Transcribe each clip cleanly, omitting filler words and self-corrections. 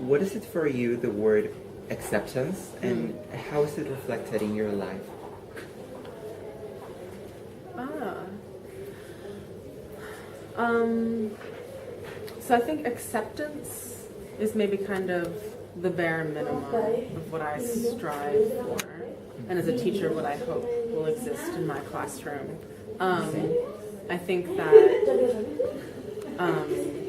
what is it for you, the word acceptance, and how is it reflected in your life? So I think acceptance is maybe kind of the bare minimum of what I strive for, and as a teacher, what I hope will exist in my classroom. I think that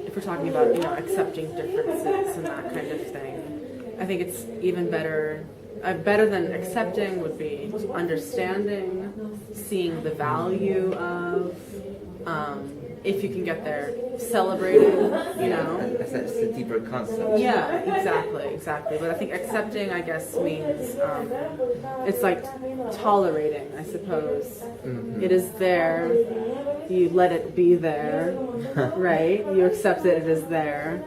if we're talking about accepting differences and that kind of thing, I think it's even better. Better than accepting would be understanding, seeing the value of. If you can get there, celebrating, That's a deeper concept. Yeah, exactly. But I think accepting, I guess, means it's like tolerating, I suppose. Mm-hmm. It is there. You let it be there, right? You accept that it is there.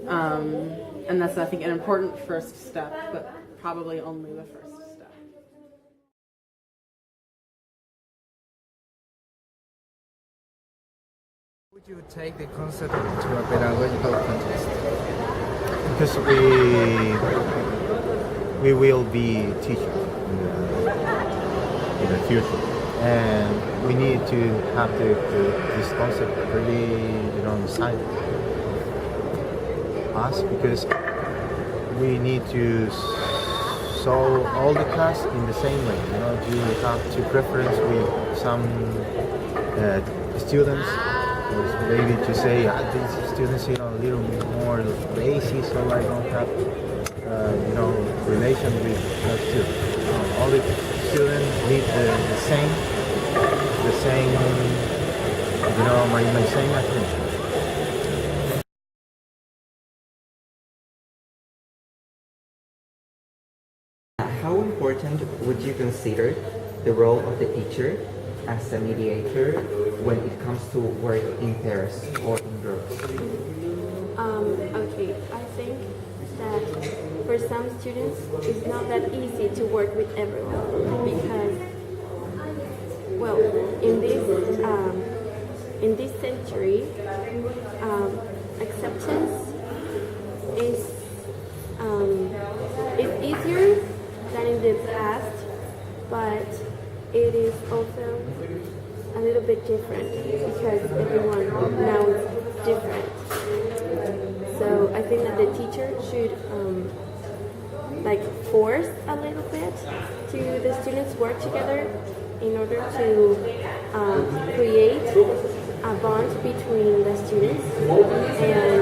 And that's, I think, an important first step, but probably only the first step. Would you take the concept to a pedagogical context? Because we will be teachers in the future, and we need to have this concept really inside us, because we need to solve all the tasks in the same way. You have to preference with some students. Maybe to say these students a little more lazy, so I don't have relation with those students. All the students need the same my same attention. How important would you consider the role of the teacher as a mediator when it comes to work in pairs or in groups? Okay, I think that for some students it's not that easy to work with everyone, because, well, in this century, acceptance is easier than in the past, but it is also a little bit different because everyone now is different. So I think that the teacher should force a little bit to the students work together in order to create a bond between the students and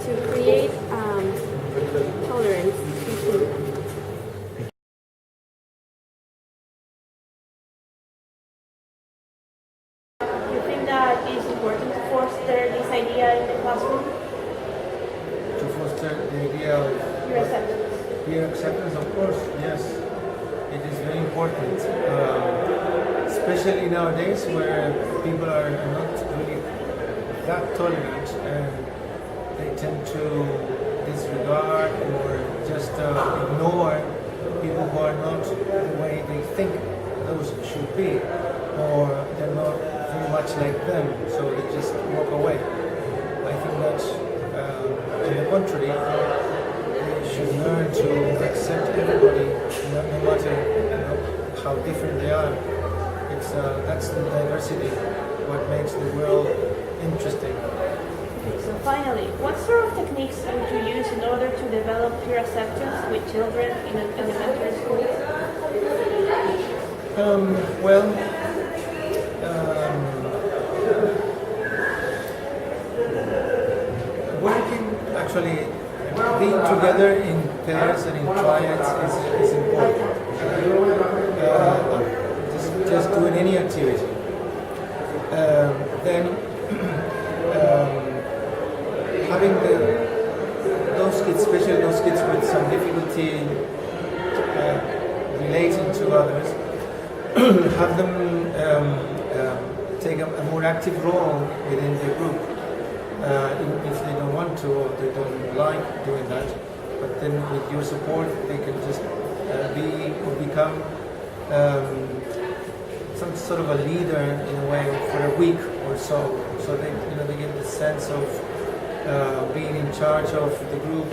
to create tolerance between them. It's important to foster this idea in the classroom? To foster the idea of peer acceptance, of course, yes. It is very important, especially nowadays where people are not really that tolerant, and they tend to disregard or just ignore people who are not the way they think those should be, or they're not very much like them, so they just walk away. I think that, on the contrary, they should learn to accept everybody, no matter how different they are. That's the diversity, what makes the world interesting. So finally, what sort of techniques would you use in order to develop peer acceptance with children in elementary school? Working, actually, being together in pairs and in triads is important. Just doing any activity. Then having those kids, especially those kids with some difficulty relating to others, have them take a more active role within the group. If they don't want to or they don't like doing that, but then with your support they can just become some sort of a leader in a way for a week or so. So they get the sense of being in charge of the group,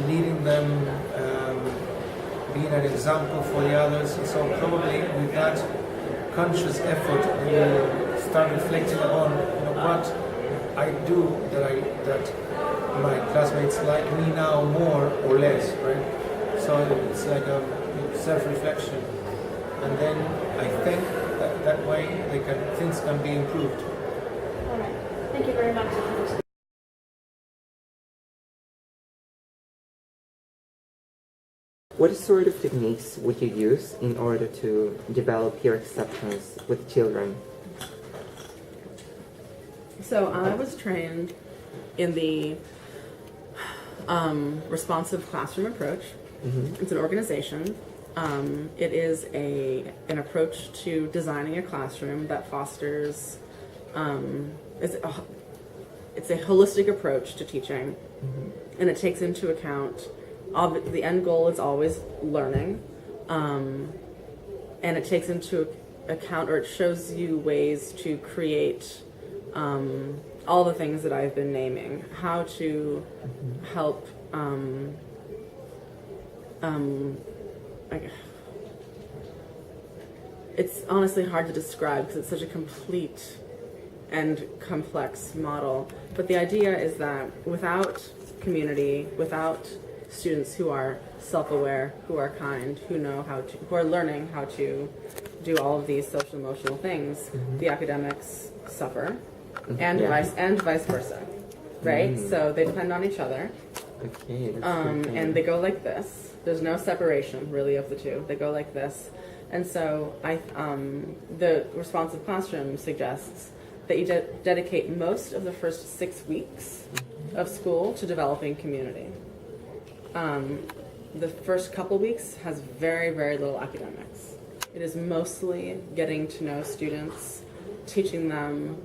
leading them, being an example for the others. So probably with that conscious effort, they will start reflecting on what I do that my classmates like me now more or less, right? So it's like a self-reflection, and then I think that way things can be improved. All right. Thank you very much. What sort of techniques would you use in order to develop peer acceptance with children? So I was trained in the responsive classroom approach. It's an organization. It is an approach to designing a classroom that fosters. It's a holistic approach to teaching, and it takes into account. The end goal is always learning, and it takes into account, or it shows you ways to create all the things that I've been naming. How to help. It's honestly hard to describe because it's such a complete and complex model. But the idea is that without community, without students who are self-aware, who are kind, who are learning how to do all of these social emotional things, the academics suffer, and vice versa, right? So they depend on each other. Okay. And they go like this. There's no separation really of the two. They go like this. And so the responsive classroom suggests that you dedicate most of the first 6 weeks of school to developing community. The first couple weeks has very, very little academics. It is mostly getting to know students, teaching them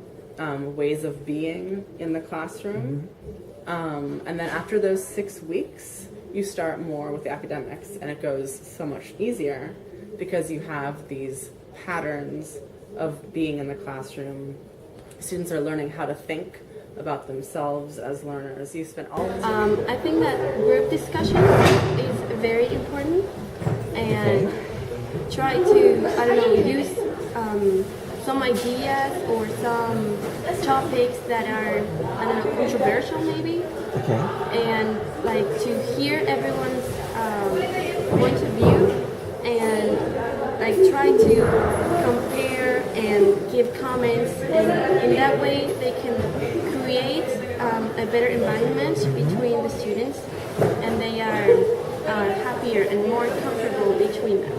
ways of being in the classroom. And then after those 6 weeks, you start more with the academics, and it goes so much easier because you have these patterns of being in the classroom. Students are learning how to think about themselves as learners. You spend all the time. I think that group discussion is very important, and try to, use some ideas or some topics that are, controversial maybe. Okay. And like to hear everyone's point of view, and like try to compare and give comments, and in that way they can create a better environment between the students, and they are happier and more comfortable between them.